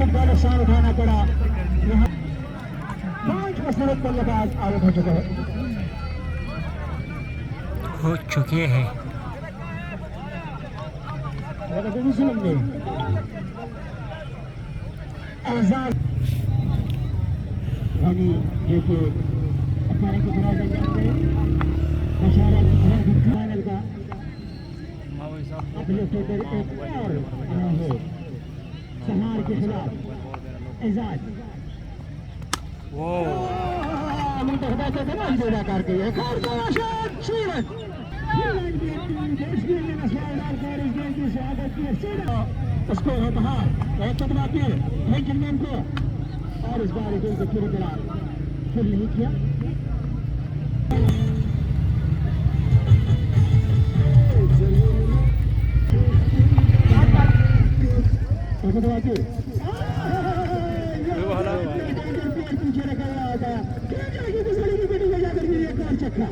बहुत बड़ा नुकसान उठाना पड़ा। यहाँ 5 मसलत बल्लेबाज आउट हो चुके हैं। एजाज यानी जो कि 18 को खराब अंजाम दे बशारा की खराब फाइनल का अगले फेबर एक और रहा है सहार के खिलाफ एजाज मुंतखबा के तमाम जोड़ाकार के एक और शॉट सीरत उसको है बहार एक कदम आगे लेकिन मैन को और इस बार इसे पूरी तरह फिर नहीं किया। पीछे रखा हुआ था चक्का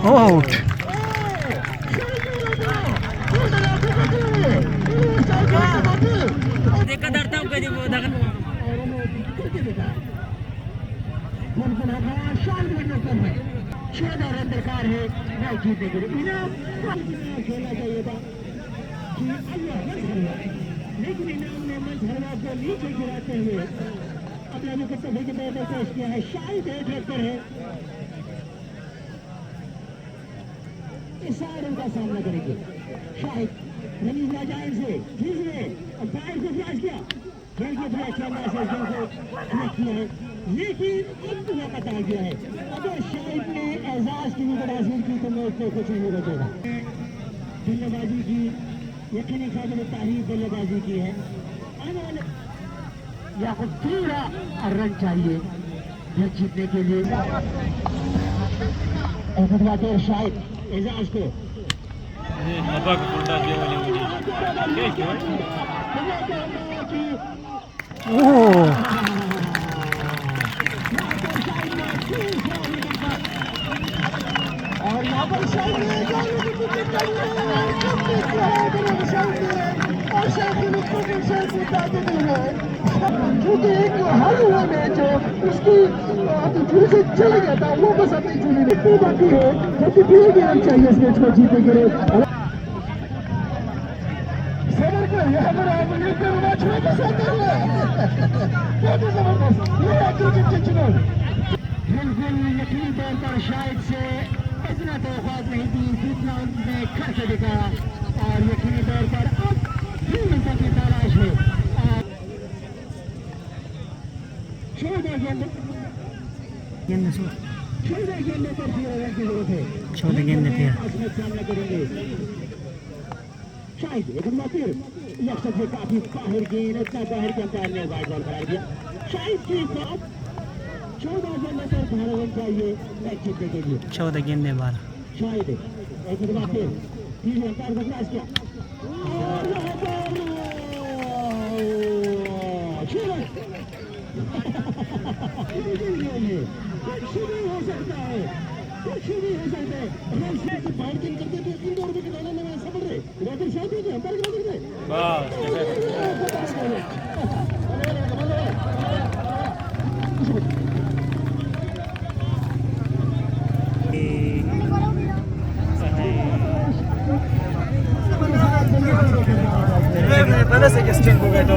आउट देखा डरता हूँ कभी वो देखा रन दरकार है मैच जीतने के लिए इनाम खेलना चाहिए था लेकिन इनाम ने मंच हरवा को नीचे गिराते हुए अपना विकेट सभी के तौर पर पेश किया है। शायद एक रन है इस रन का सामना करेंगे शायद रनीज राजायन से तीसरे अंपायर को फ्लैश किया खेल के फ्लैश करना से को फ्लैश किया है लेकिन एक वक्त आ गया है। अगर शाहिद ने एजाज की विकेट हासिल की तो मैच को कुछ नहीं बचेगा। बल्लेबाजी की यकीनी काबिल तारीफ बल्लेबाजी की है आने वाले या को पूरा रन चाहिए मैच जीतने के लिए। शाहिद एजाज को और यहाँ पर क्योंकि एक हल हुआ मैच है उसकी झूल से चला गया था वो बस अपनी झूली नहीं बाकी है क्योंकि भी रन चाहिए इस मैच को जीतने के लिए। बिल्कुल यकीनी तौर पर शायद से इतना तो ख्वाब नहीं थी जितना उनने करके दिखाया और यकीनी तौर पर अब 3 मिनटों की तलाश में 14 गेंदों पर 0 रन की जरूरत है। 14 गेंद पे सामना करेंगे शायद एक बार फिर यक्षक से काफी बाहर गेंद इतना बाहर के अंपायर ने वाइड बॉल करार दिया। शायद की बात 14 गेंदों पर 12 रन चाहिए मैच जीतने के लिए। 14 गेंदे 12 शायद एक बार फिर तीसरे अंपायर को फ्लैश किया और यहाँ पर कुछ भी हो सकता है कुछ भी हो सकता है। बैटिंग करते तो इन दौड़ में खिलाने में ऐसा बढ़ रहे रॉकर शायद होते अंपायर के रॉकर स्टैंड पे बैठो